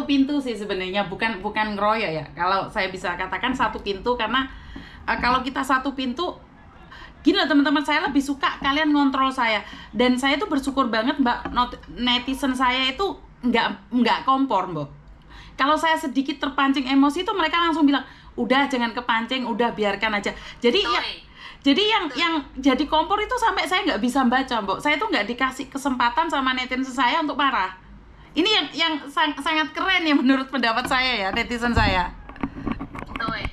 satu pintu sih sebenarnya, bukan ngeroyok ya. Kalau saya bisa katakan satu pintu karena kalau kita satu pintu, gini loh teman-teman, saya lebih suka kalian ngontrol saya. Dan saya tuh bersyukur banget Mbak, netizen saya itu nggak kompor Mbak. Kalau saya sedikit terpancing emosi itu mereka langsung bilang, udah jangan kepancing, udah biarkan aja. Jadi yang jadi kompor itu sampai saya nggak bisa baca Mbak. Saya tuh nggak dikasih kesempatan sama netizen saya untuk marah. Ini yang sangat keren ya menurut pendapat saya ya, netizen saya. Betul.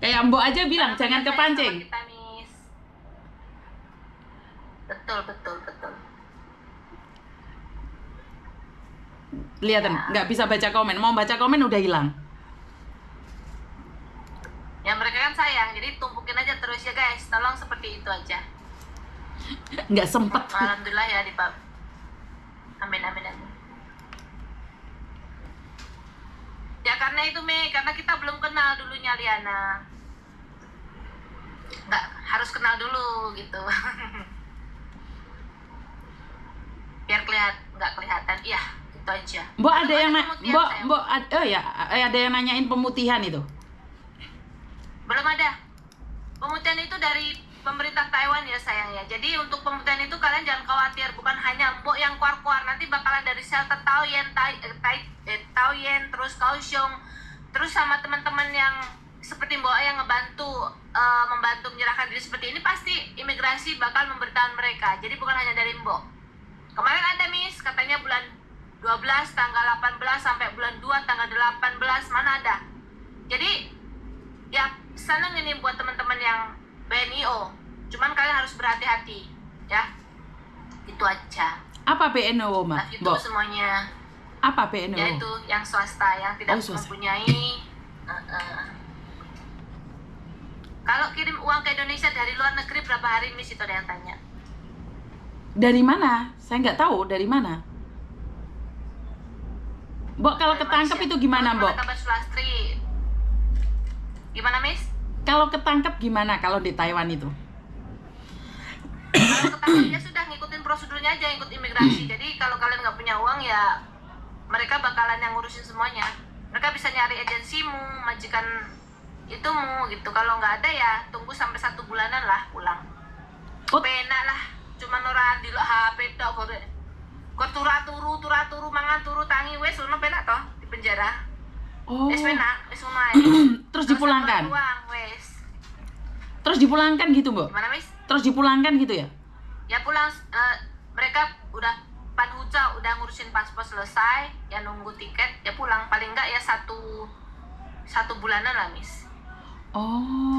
Kayak Mbok aja bilang jangan kepancing. Kita, Miss. Betul. Lihat nggak bisa baca komen, mau baca komen udah hilang. Ya mereka kan sayang, jadi tumpukin aja terus ya guys. Tolong seperti itu aja. Nggak sempet. Alhamdulillah ya Amin. Ya karena itu karena kita belum kenal dulunya Liana. Nggak harus kenal dulu gitu. Biar nggak kelihatan. Iya, itu aja. Mbok ada yang ada yang nanyain pemutihan itu. Belum ada. Pemutihan itu dari pemerintah Taiwan ya sayang ya. Jadi untuk pemutihan itu kalian jangan khawatir, bukan hanya Mbok yang keluar-keluar, nanti bakalan dari shelter Taoyuan, terus Kaohsiung, terus sama teman-teman yang seperti Mbok yang membantu menyerahkan diri seperti ini, pasti imigrasi bakal memberitahu mereka. Jadi bukan hanya dari Mbok. Kemarin ada Miss, katanya bulan 12 tanggal 18 sampai bulan 2 tanggal 18, mana ada. Jadi ya senang ini buat teman-teman yang BNIO, cuman kalian harus berhati-hati ya, itu aja. Apa BNIO Mbak? Itu semuanya. Apa BNIO? Yaitu yang swasta yang tidak mempunyai. Kalau kirim uang ke Indonesia dari luar negeri berapa hari Miss, itu ada yang tanya. Dari mana? Saya nggak tahu dari mana. Mbok kalau ketangkep itu gimana Mbok? Gimana Miss? Kalau ketangkep gimana kalau di Taiwan itu? Kalau ketangkep ya sudah ngikutin prosedurnya aja, ikut imigrasi. Jadi kalau kalian nggak punya uang ya mereka bakalan yang ngurusin semuanya. Mereka bisa nyari agensimu, majikan itumu gitu. Kalau nggak ada ya tunggu sampai 1 bulanan lah pulang. Penak lah, cuma ora di HP tok kok. Kok turu mangan turu tangi wes ono penak toh di penjara. Wes penak, wes terus dipulangkan. Terus dipulangkan gitu, Mbak? Gimana, Miss? Terus dipulangkan gitu ya? Ya pulang, mereka udah Panhuja udah ngurusin paspor selesai, ya nunggu tiket, ya pulang. Paling enggak ya satu bulanan lah, Miss.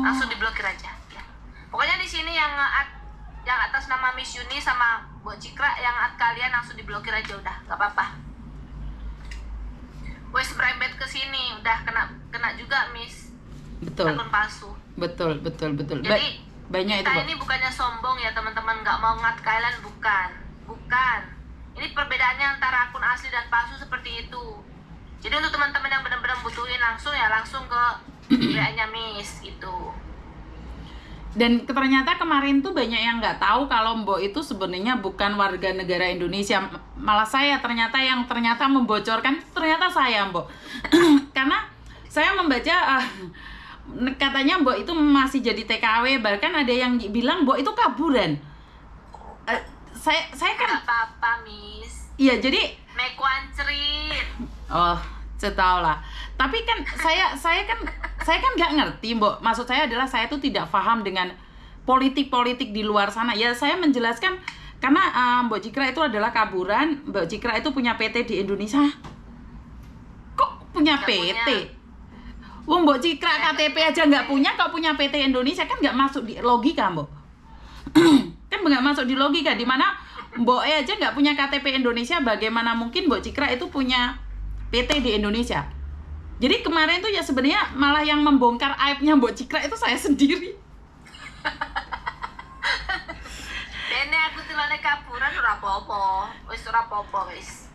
Langsung diblokir aja. Ya. Pokoknya di sini yang atas nama Miss Yuni sama Mbok Cikra, yang kalian langsung diblokir aja udah, nggak apa-apa. Wes berembet ke sini, udah kena juga, Miss. Betul. Akun palsu. Betul. Jadi banyak kita itu, ini bukannya sombong ya teman-teman, nggak mau ngat kalian, bukan. Ini perbedaannya antara akun asli dan palsu seperti itu. Jadi untuk teman-teman yang benar-benar butuhin langsung ke WA-nya Miss gitu. Dan ternyata kemarin tuh banyak yang nggak tahu kalau Mbok itu sebenarnya bukan warga negara Indonesia. Malah saya ternyata membocorkan ternyata saya Mbok. Karena saya membaca katanya Mbok itu masih jadi TKW, bahkan ada yang bilang Mbok itu kaburan. Saya kan nggak apa-apa Miss. Iya jadi mekuancerit. Tahu lah. Tapi kan saya kan nggak ngerti Mbok. Maksud saya adalah saya tuh tidak paham dengan politik di luar sana. Ya saya menjelaskan karena Mbok Cikra itu adalah kaburan. Mbok Cikra itu punya PT di Indonesia. Kok punya PT? Wong Mbok Cikra KTP aja nggak punya, kok punya PT Indonesia, kan nggak masuk di logika Mbok. Kan nggak masuk di logika, di mana Mbok aja nggak punya KTP Indonesia, bagaimana mungkin Mbok Cikra itu punya PT di Indonesia. Jadi kemarin tuh ya sebenarnya malah yang membongkar aibnya Mbok Cikra itu saya sendiri. Dene aku tilane kaburan ora apa-apa. Wis ora apa-apa wis.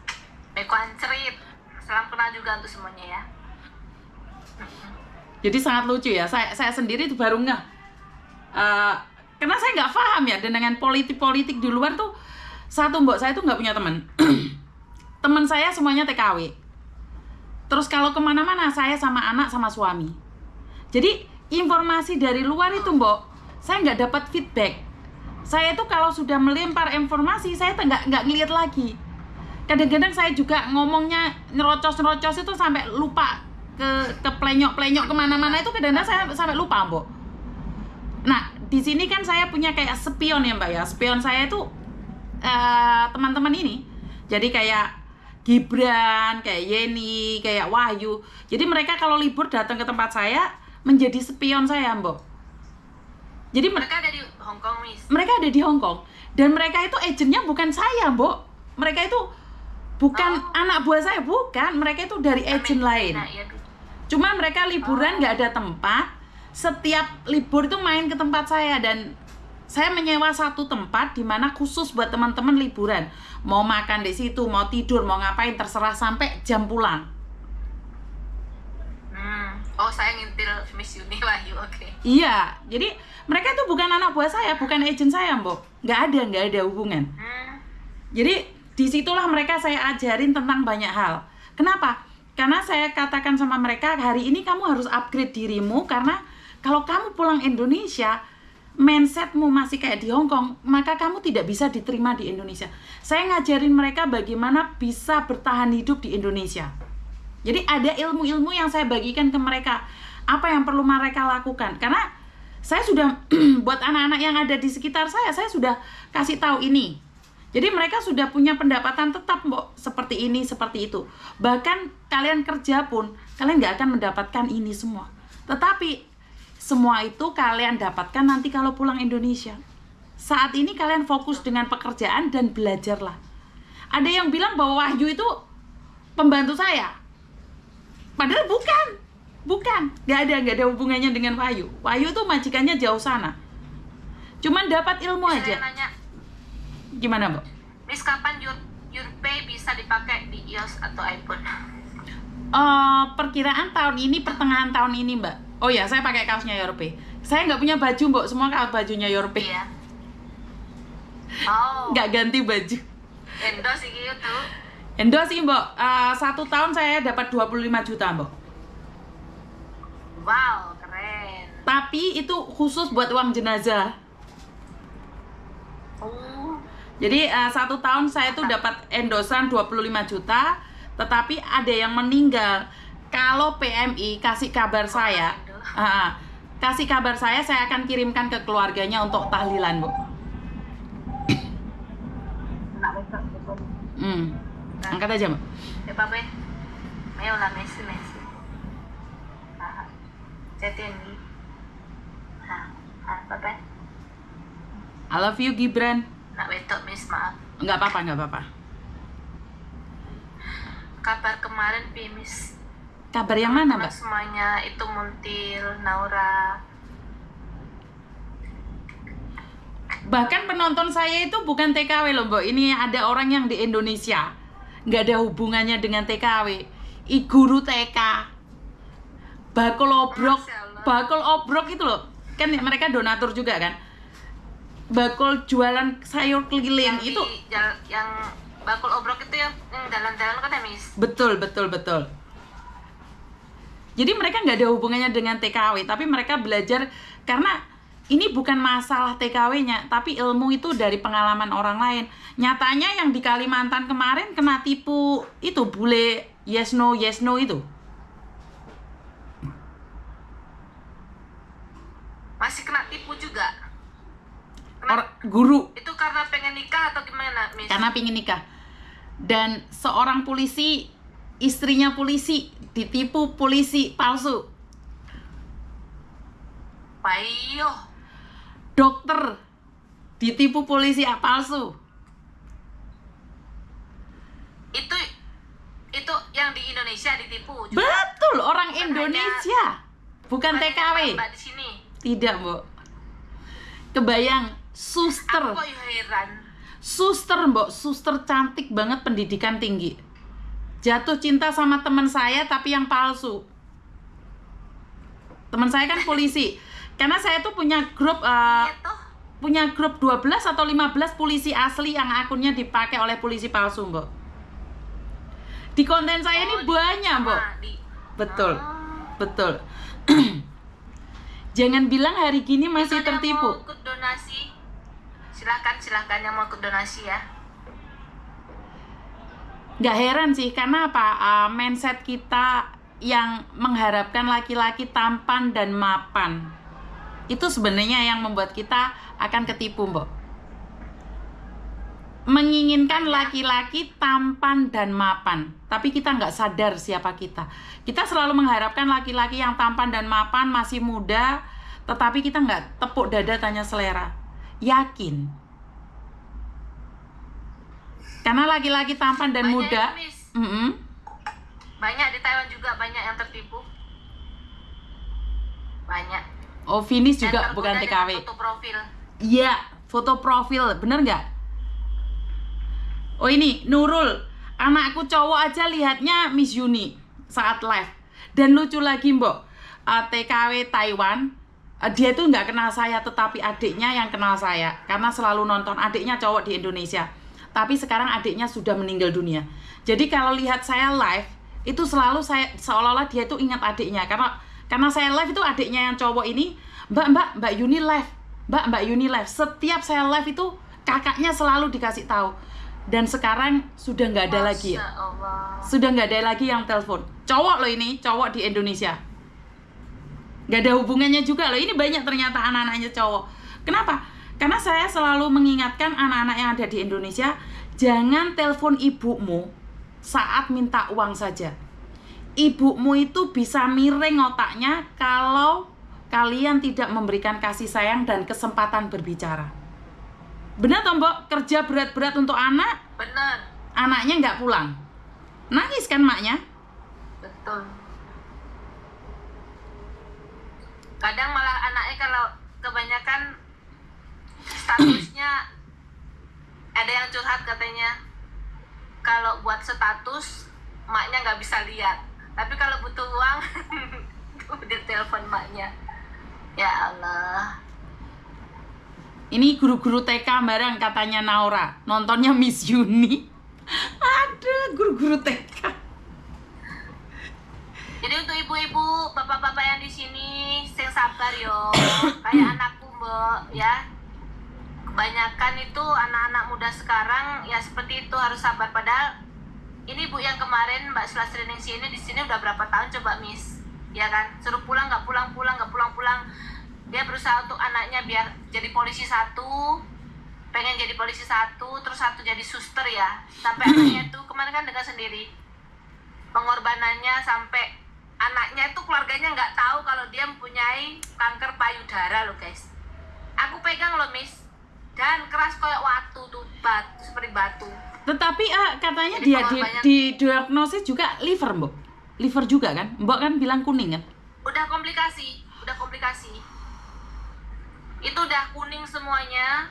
Mekuancerit. Salam kenal juga untuk semuanya ya. Jadi sangat lucu ya, saya sendiri tuh baru ngeh. Karena saya nggak paham ya dengan politik di luar tuh. Satu Mbok, saya tuh nggak punya teman. Teman saya semuanya TKW. Terus kalau kemana-mana saya sama anak sama suami. Jadi informasi dari luar itu Mbok, saya nggak dapat feedback. Saya tuh kalau sudah melempar informasi, saya tuh nggak ngeliat lagi. Kadang-kadang saya juga ngomongnya nyerocos itu sampai lupa ke plenyok kemana-mana itu, kadang-kadang saya sampai lupa Mbok. Nah di sini kan saya punya kayak spion ya Mbak ya. Spion saya itu teman-teman ini. Jadi kayak Gibran, kayak Yeni, kayak Wahyu. Jadi mereka kalau libur datang ke tempat saya menjadi spion saya Mbok. Jadi Mereka ada di Hong Kong, Miss. mereka ada di Hong Kong dan mereka itu agentnya bukan saya Mbok. Mereka itu bukan anak buah saya, bukan. Mereka itu dari agent lain. Nah, iya, Bu. Cuma mereka liburan nggak ada tempat. Setiap libur itu main ke tempat saya dan saya menyewa satu tempat di mana khusus buat teman-teman liburan. Mau makan di situ, mau tidur, mau ngapain terserah sampai jam pulang. Oh, saya ngintil Miss Yuni Wahyu, oke. Iya, jadi mereka itu bukan anak buah saya, bukan agent saya, Mbok. Nggak ada hubungan. Jadi disitulah mereka saya ajarin tentang banyak hal. Kenapa? Karena saya katakan sama mereka, hari ini kamu harus upgrade dirimu, karena kalau kamu pulang Indonesia, mindsetmu masih kayak di Hong Kong, maka kamu tidak bisa diterima di Indonesia. Saya ngajarin mereka bagaimana bisa bertahan hidup di Indonesia. Jadi ada ilmu-ilmu yang saya bagikan ke mereka, apa yang perlu mereka lakukan. Karena saya sudah buat anak-anak yang ada di sekitar saya sudah kasih tahu ini. Jadi mereka sudah punya pendapatan tetap Mbok, seperti ini, seperti itu. Bahkan kalian kerja pun, kalian nggak akan mendapatkan ini semua. Tetapi semua itu kalian dapatkan nanti kalau pulang Indonesia. Saat ini kalian fokus dengan pekerjaan dan belajarlah. Ada yang bilang bahwa Wahyu itu pembantu saya. Padahal bukan. Nggak ada hubungannya dengan Wahyu. Wahyu tuh majikannya jauh sana. Cuman dapat ilmu Bisa aja. saya nanya, Gimana, Mbak? Miss, kapan YourPay bisa dipakai di iOS atau iPhone? Perkiraan tahun ini, pertengahan tahun ini, Mbak. Oh ya, saya pakai kaosnya YourPay. Saya nggak punya baju, Mbak. Semua kaos bajunya YourPay. Iya. Oh, Nggak ganti baju. endorse gitu. Endorse sih, Mbak. 1 tahun saya dapat 25 juta, Mbak. Wow, keren. Tapi itu khusus buat uang jenazah. Oh, Jadi 1 tahun saya tuh dapat endosan 25 juta, tetapi ada yang meninggal. Kalau PMI kasih kabar saya, kasih kabar saya akan kirimkan ke keluarganya untuk tahlilan, Bu. Angkat aja, Mbak.对宝贝，没有了，没事没事。好，再见你。好，拜拜。 I love you, Gibran. Nak wetok, Miss, maaf. Nggak apa-apa. Kabar kemarin, Miss. Kabar yang mana, Teman Mbak? semuanya itu Muntil, Naura. Bahkan penonton saya itu bukan TKW loh, Mbak. Ini ada orang yang di Indonesia. Nggak ada hubungannya dengan TKW. Guru TK. Bakul obrok. Masya Allah. Bakul obrok itu loh. Kan mereka donatur juga kan. Bakul jualan sayur keliling Yang itu. yang bakul obrok itu yang jalan-jalan kan ya, Miss? Betul. Jadi mereka nggak ada hubungannya dengan TKW, tapi mereka belajar karena ini bukan masalah TKW-nya, tapi ilmu itu dari pengalaman orang lain. Nyatanya yang di Kalimantan kemarin kena tipu itu bule yes no itu. Masih kena tipu juga. Guru Itu karena pengen nikah atau gimana, Miss? karena pingin nikah. Dan seorang polisi, istrinya polisi, ditipu polisi palsu. Payo. Dokter ditipu polisi palsu. Itu yang di Indonesia ditipu juga. Betul, orang Bukan Indonesia. Bukan Hanya TKW. Mbak di sini. Tidak, Mbok. Kebayang, suster. Aku kok heran. Suster, Mbok. Suster cantik banget, pendidikan tinggi. Jatuh cinta sama teman saya tapi yang palsu. Teman saya kan polisi. Karena saya tuh punya grup Iya toh. punya grup 12 atau 15 polisi asli yang akunnya dipakai oleh polisi palsu, Mbok. Di konten saya ini banyak, Mbok. Betul. Betul. Jangan bilang hari gini masih tertipu. Yang mau ikut donasi, silahkan yang mau ikut donasi ya. Nggak heran sih, karena apa? Mindset kita yang mengharapkan laki-laki tampan dan mapan. Itu sebenarnya yang membuat kita akan ketipu, Mbok. Menginginkan laki-laki tampan dan mapan, tapi kita nggak sadar siapa kita. Kita selalu mengharapkan laki-laki yang tampan dan mapan, masih muda, tetapi kita nggak tepuk dada tanya selera. Yakin? Karena laki-laki tampan dan banyak muda, banyak di Taiwan juga banyak yang tertipu. Banyak. Oh, finish Dan juga tergoda bukan dengan TKW. Foto profil. Iya, foto profil, bener nggak? Oh ini, Nurul, anakku cowok aja lihatnya Miss Yuni saat live. Dan lucu lagi, Mbok, TKW Taiwan, dia tuh nggak kenal saya, tetapi adiknya yang kenal saya. Karena selalu nonton, adiknya cowok di Indonesia. Tapi sekarang adiknya sudah meninggal dunia. Jadi kalau lihat saya live, itu selalu saya seolah-olah dia tuh ingat adiknya. Karena saya live itu adiknya yang cowok ini, Mbak Yuni live, Mbak Yuni live. Setiap saya live itu kakaknya selalu dikasih tahu. Dan sekarang sudah nggak ada lagi ya. Sudah nggak ada lagi yang telepon. Cowok loh ini, cowok di Indonesia. Nggak ada hubungannya juga loh. Ini banyak ternyata anak-anaknya cowok. Kenapa? Karena saya selalu mengingatkan anak-anak yang ada di Indonesia, jangan telepon ibumu saat minta uang saja. Ibumu itu bisa miring otaknya kalau kalian tidak memberikan kasih sayang dan kesempatan berbicara. Benar toh, Mbok? Kerja berat-berat untuk anak, Benar. anaknya nggak pulang. Nangis kan maknya? Betul. Kadang malah anaknya kalau kebanyakan statusnya ada yang curhat katanya, kalau buat status maknya nggak bisa lihat, tapi kalau butuh uang udah telepon maknya. Ya Allah. Ini guru-guru TK bareng katanya Naura, nontonnya Miss Yuni. Ada guru-guru TK. Jadi untuk ibu-ibu, bapak-bapak yang di sini, sing sabar yo. Kayak anakku, Mbok, ya. Kebanyakan itu anak-anak muda sekarang ya seperti itu, harus sabar. Padahal ini Bu yang kemarin Mbak Slash Training sini di sini udah berapa tahun coba Miss, ya kan? Suruh pulang nggak pulang-pulang, nggak pulang-pulang. Dia berusaha untuk anaknya biar jadi polisi satu, pengen jadi polisi satu, terus satu jadi suster ya. Sampai anaknya itu kemarin kan dengar sendiri pengorbanannya, sampai anaknya itu keluarganya nggak tahu kalau dia mempunyai kanker payudara loh guys. Aku pegang loh Miss, dan keras kayak watu tuh, seperti batu. Tetapi katanya Jadi dia pengorbanannya- di diagnosis juga liver, Mbok. Liver juga kan? Mbok kan bilang kuning kan? Udah komplikasi. Itu udah kuning semuanya,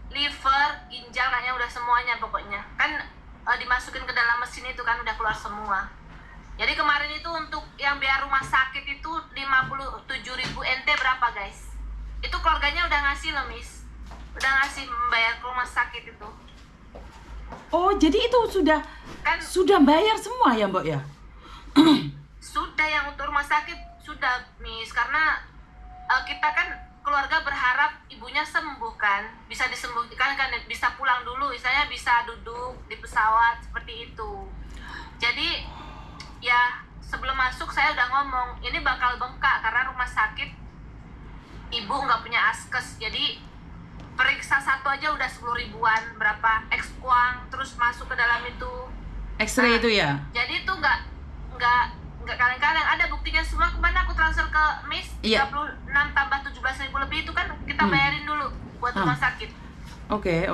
liver, ginjal, kayaknya udah semuanya pokoknya. Kan dimasukin ke dalam mesin itu kan udah keluar semua. Jadi kemarin itu untuk yang biaya rumah sakit itu 57.000 NT berapa guys? Itu keluarganya udah ngasih loh Miss. Udah ngasih membayar ke rumah sakit itu. Oh, jadi itu Kan sudah bayar semua ya, Mbok ya? sudah, yang untuk rumah sakit sudah Miss, karena kita kan keluarga berharap ibunya sembuh kan, bisa disembuhkan kan, bisa pulang dulu, misalnya bisa duduk di pesawat seperti itu. Jadi ya sebelum masuk saya udah ngomong ini bakal bengkak karena rumah sakit ibu nggak punya askes, jadi periksa satu aja udah 10 ribuan, berapa X-quang, terus masuk ke dalam itu X-ray itu ya? jadi itu nggak kaleng-kaleng, ada buktinya semua. Kemana aku transfer ke Miss, Iya. 36 tambah 17.000 lebih itu kan kita bayarin dulu buat rumah sakit. Oke.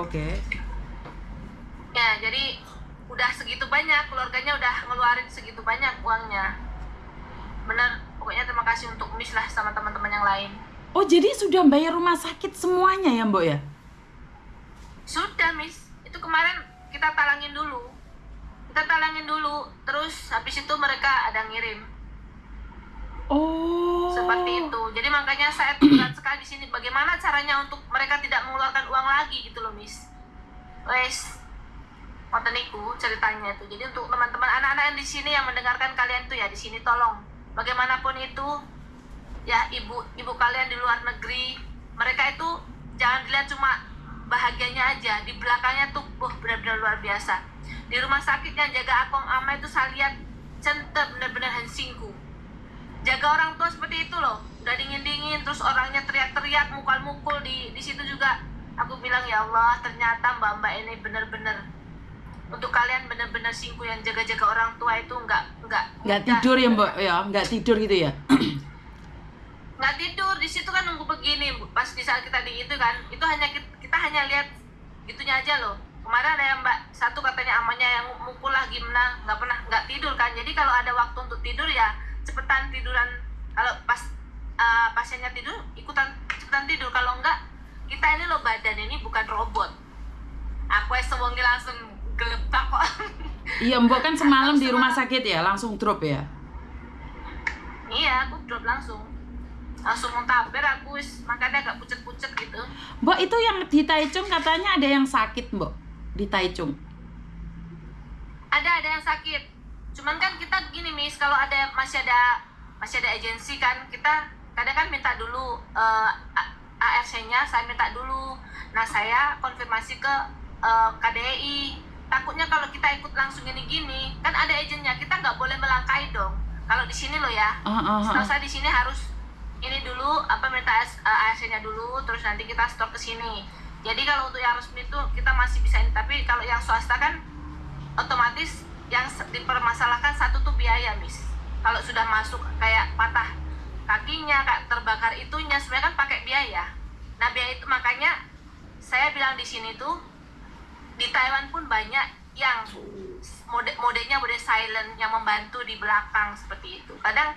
Ya jadi udah segitu banyak, keluarganya udah ngeluarin segitu banyak uangnya. Bener, pokoknya terima kasih untuk Miss lah sama teman-teman yang lain. Oh, jadi sudah bayar rumah sakit semuanya ya, Mbok ya? Sudah Miss, itu kemarin kita talangin dulu, terus habis itu mereka ada ngirim. Oh. Seperti itu. Jadi makanya saya berat sekali di sini. Bagaimana caranya untuk mereka tidak mengeluarkan uang lagi gitu loh, Miss. Wes. Wonten niku ceritanya itu. Jadi untuk teman-teman anak-anak yang di sini yang mendengarkan kalian tuh ya di sini tolong bagaimanapun itu ya ibu kalian di luar negeri, mereka itu jangan dilihat cuma bahagianya aja, di belakangnya tuh benar-benar luar biasa. Di rumah sakit yang jaga akong ama itu saya lihat centep benar-benar hensingku. Jaga orang tua seperti itu loh, udah dingin-dingin terus orangnya teriak-teriak, mukul-mukul di situ juga. Aku bilang ya Allah, ternyata mbak-mbak ini benar-benar untuk kalian benar-benar singku yang jaga-jaga orang tua itu nggak tidur ya mbak ya, nggak tidur gitu ya. Nggak tidur di situ kan nunggu begini. Pas di saat kita di itu kan, itu hanya kita hanya lihat gitunya aja loh. Kemarin ada yang mbak satu katanya amanya yang mukul lah gimana, nggak tidur kan. Jadi kalau ada waktu untuk tidur ya cepetan tiduran. Kalau pas pasiennya tidur ikutan cepetan tidur. Kalau enggak, kita ini loh badan ini bukan robot. Aku sewengi langsung geletak kok. Iya mbak kan semalam di rumah sakit ya langsung drop ya. Iya aku drop langsung muntaber aku makanya agak pucet-pucet gitu. Mbak itu yang di Taichung katanya ada yang sakit mbak di Taichung. Ada yang sakit. Cuman kan kita gini Miss, kalau masih ada agensi kan, kita kadang kan minta dulu ARC-nya saya minta dulu. Nah saya konfirmasi ke KDI. Takutnya kalau kita ikut langsung gini-gini, kan ada agennya, kita nggak boleh melangkahi dong. Kalau di sini loh ya, setahu saya di sini harus ini dulu minta ARC-nya dulu, terus nanti kita stok ke sini. Jadi kalau untuk yang resmi itu kita masih bisa ini, tapi kalau yang swasta kan otomatis yang dipermasalahkan satu tuh biaya Miss. Kalau sudah masuk kayak patah kakinya, kayak terbakar itunya, sebenarnya kan pakai biaya. Nah biaya itu makanya saya bilang di sini tuh di Taiwan pun banyak yang modenya silent yang membantu di belakang seperti itu. Kadang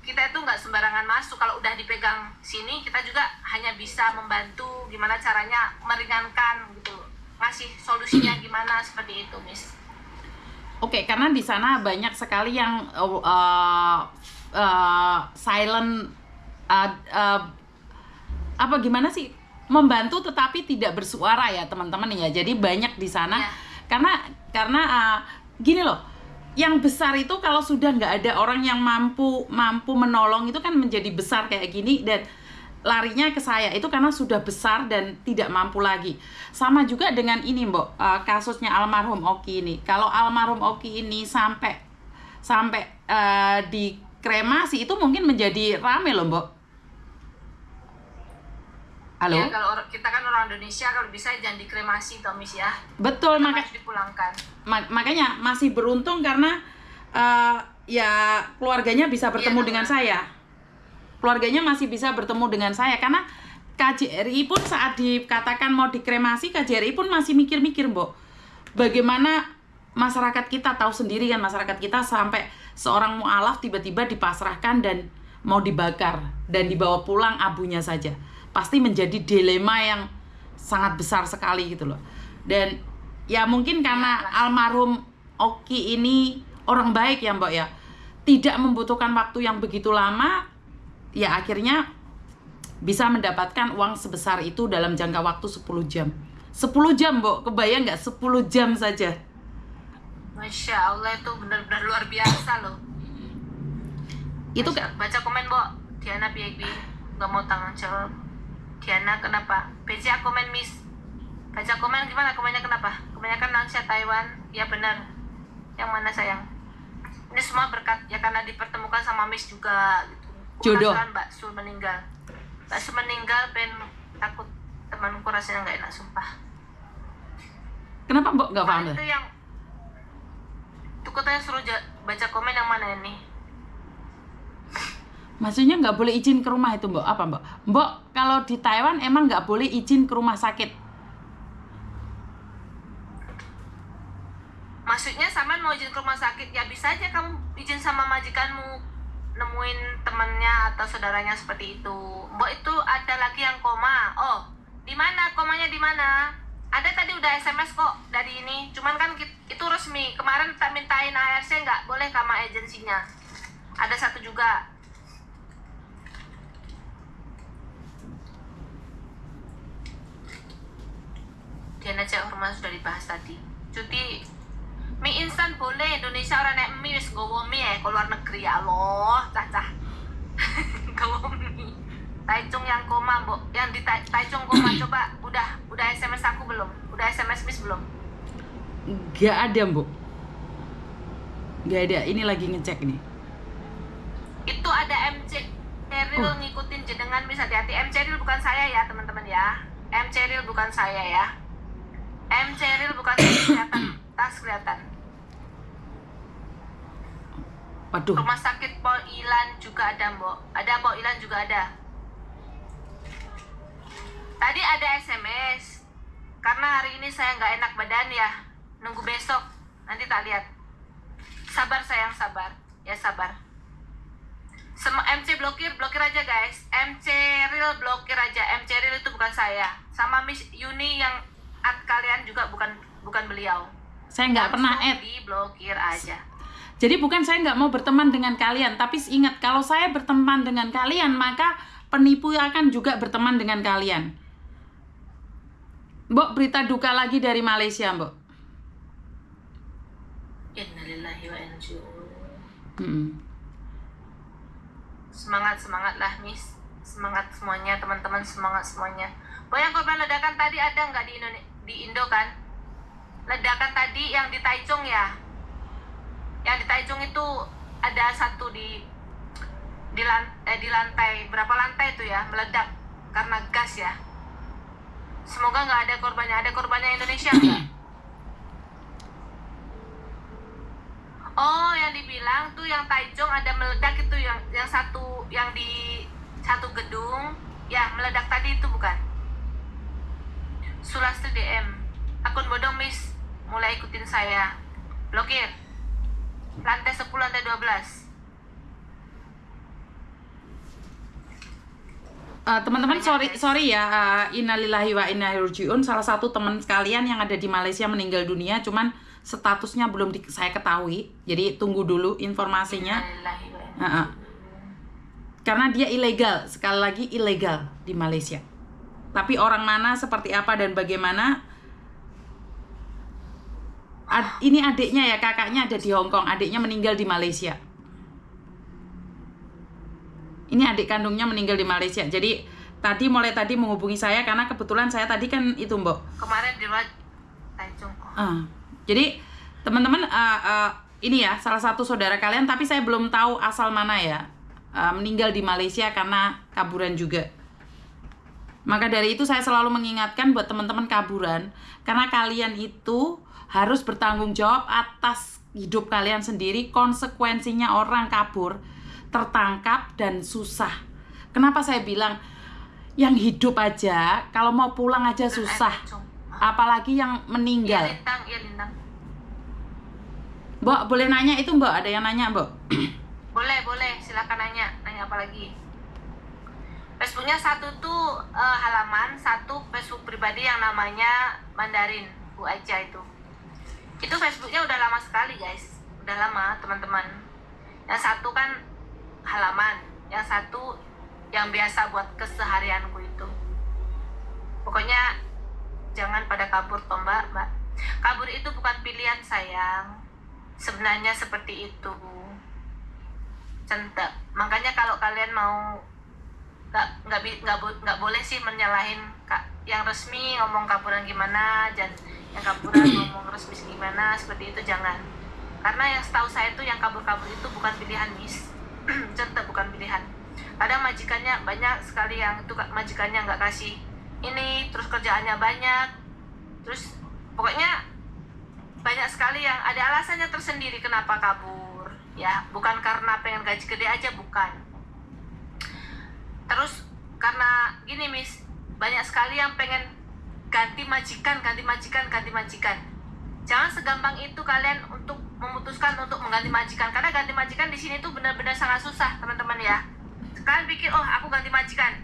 kita itu nggak sembarangan masuk, kalau udah dipegang sini kita juga hanya bisa membantu gimana caranya meringankan gitu, ngasih solusinya gimana seperti itu Miss. Oke, karena di sana banyak sekali yang silent apa gimana sih, membantu tetapi tidak bersuara ya teman-teman ya. Jadi banyak di sana ya. Karena gini loh, yang besar itu kalau sudah nggak ada orang yang mampu menolong itu kan menjadi besar kayak gini, dan larinya ke saya itu karena sudah besar dan tidak mampu lagi. Sama juga dengan ini Mbok, kasusnya almarhum Oki ini. Kalau almarhum Oki ini sampai dikremasi itu mungkin menjadi rame loh Mbok. Halo? Ya, kalau kita kan orang Indonesia, kalau bisa jangan dikremasi Tomis ya. Betul, harus dipulangkan. Makanya masih beruntung karena ya keluarganya bisa bertemu dengan saya. Keluarganya masih bisa bertemu dengan saya karena KJRI pun saat dikatakan mau dikremasi, KJRI pun masih mikir-mikir Mbok. Bagaimana masyarakat kita, tahu sendiri kan masyarakat kita, sampai seorang mu'alaf tiba-tiba dipasrahkan dan mau dibakar dan dibawa pulang abunya saja. Pasti menjadi dilema yang sangat besar sekali gitu loh. Dan ya mungkin karena almarhum Oki ini orang baik ya Mbak ya, tidak membutuhkan waktu yang begitu lama, ya akhirnya bisa mendapatkan uang sebesar itu dalam jangka waktu 10 jam. 10 jam Mbak, kebayang nggak 10 jam saja? Masya Allah, itu benar-benar luar biasa loh. Itu baca komen Mbak, Diana BB nggak mau tanggung jawab. Diana kenapa? Baca komen Miss. Baca komen gimana? Komennya kenapa? Kebanyakan Nansha Taiwan. Ya benar. Yang mana sayang? Ini semua berkat ya karena dipertemukan sama Miss juga gitu. Jodoh. Mbak Sul meninggal. Mbak Sul meninggal, takut temanku rasanya nggak enak sumpah. Kenapa Mbak nggak paham? Itu yang itu katanya suruh baca komen yang mana ini? Maksudnya nggak boleh izin ke rumah itu Mbak? Apa Mbak? Mbak kalau di Taiwan emang nggak boleh izin ke rumah sakit? Maksudnya sama mau izin ke rumah sakit, ya bisa aja kamu izin sama majikanmu nemuin temannya atau saudaranya seperti itu. Mbak itu ada lagi yang koma. Oh, di mana komanya di mana? Ada tadi udah SMS kok dari ini. Cuman kan itu resmi. Kemarin tak mintain ARC nggak boleh sama agensinya. Ada satu juga. Diana cek hormat sudah dibahas tadi. cuti. Mie instan boleh, Indonesia orang naik mie wis gowo mie ke luar negeri ya Allah, cacah. Gowo mie. Taichung yang koma, Mbok. Yang di Taichung koma coba udah SMS aku belum? Udah SMS Miss belum? Nggak ada, Mbok. Nggak ada. Ini lagi ngecek nih. Itu ada MC Cheryl ngikutin jenengan, Miss, hati-hati. M Cheryl bukan saya ya, teman-teman ya. M Cheryl bukan saya ya. M Cheryl bukan saya, kelihatan. Tas kelihatan. Waduh. Rumah sakit Poilan juga ada, Mbok. Ada Poilan juga ada. Tadi ada SMS. Karena hari ini saya nggak enak badan ya. Nunggu besok. Nanti tak lihat. Sabar sayang, sabar. Ya sabar. MC blokir aja guys. MC Real blokir aja. MC Real itu bukan saya. Sama Miss Yuni yang kalian juga bukan beliau. Saya nggak pernah add. Diblokir aja. Jadi bukan saya nggak mau berteman dengan kalian, tapi ingat kalau saya berteman dengan kalian, maka penipu akan juga berteman dengan kalian. Mbok, berita duka lagi dari Malaysia, Mbok. Innalillahi wa inna ilaihi raji'un. Semangat lah, Miss. Semangat semuanya, teman-teman, semangat semuanya. Yang korban ledakan tadi ada nggak di Indo kan? Ledakan tadi yang di Taichung ya? Yang di Taichung itu ada satu di lantai, berapa lantai itu ya, meledak karena gas ya. Semoga nggak ada korbannya. Ada korbannya Indonesia nggak? Oh, yang dibilang tuh yang Taichung ada meledak itu yang satu, yang di satu gedung ya meledak tadi itu bukan? Sulastri DM, akun bodong Miss, mulai ikutin saya, blokir. Lantai 10, lantai 12. Teman-teman, sorry ya, innalillahi wa inna ilaihi raji'un. Salah satu teman sekalian yang ada di Malaysia meninggal dunia, cuman statusnya belum saya ketahui. Jadi tunggu dulu informasinya. Karena dia ilegal, sekali lagi ilegal di Malaysia. Tapi orang mana, seperti apa dan bagaimana? Ini adiknya ya, kakaknya ada di Hong Kong, adiknya meninggal di Malaysia. Ini adik kandungnya meninggal di Malaysia. Jadi mulai tadi menghubungi saya karena kebetulan saya tadi kan itu, Mbok. Kemarin di luar Taichung. Jadi teman-teman, ini ya salah satu saudara kalian, tapi saya belum tahu asal mana ya. Meninggal di Malaysia karena kaburan juga. Maka dari itu saya selalu mengingatkan buat teman-teman kaburan, karena kalian itu harus bertanggung jawab atas hidup kalian sendiri. Konsekuensinya orang kabur, tertangkap dan susah. Kenapa saya bilang yang hidup aja kalau mau pulang aja susah, apalagi yang meninggal. Iya, Lintang. Mbok, boleh nanya itu, Mbok? Ada yang nanya, Mbok? Boleh, silakan nanya apa lagi. Facebooknya satu tuh halaman, satu Facebook pribadi yang namanya Mandarin Bu Aja itu Facebooknya udah lama sekali guys, udah lama teman-teman. Yang satu kan halaman, yang satu yang biasa buat keseharianku itu. Pokoknya jangan pada kabur toh mbak. Kabur itu bukan pilihan sayang, sebenarnya seperti itu. Centek. Makanya kalau kalian mau nggak boleh sih menyalahin yang resmi ngomong kaburan gimana, dan yang kaburan ngomong resmi gimana, seperti itu jangan. Karena yang setahu saya itu yang kabur-kabur itu bukan pilihan, Miss. Centek, bukan pilihan. Kadang majikannya banyak sekali yang itu majikannya nggak kasih ini, terus kerjaannya banyak, terus pokoknya banyak sekali yang ada alasannya tersendiri kenapa kabur ya, bukan karena pengen gaji gede aja, bukan. Terus karena gini Miss, banyak sekali yang pengen ganti majikan. Jangan segampang itu kalian untuk memutuskan untuk mengganti majikan, karena ganti majikan di sini tuh benar-benar sangat susah teman-teman ya. Kalian pikir oh aku ganti majikan,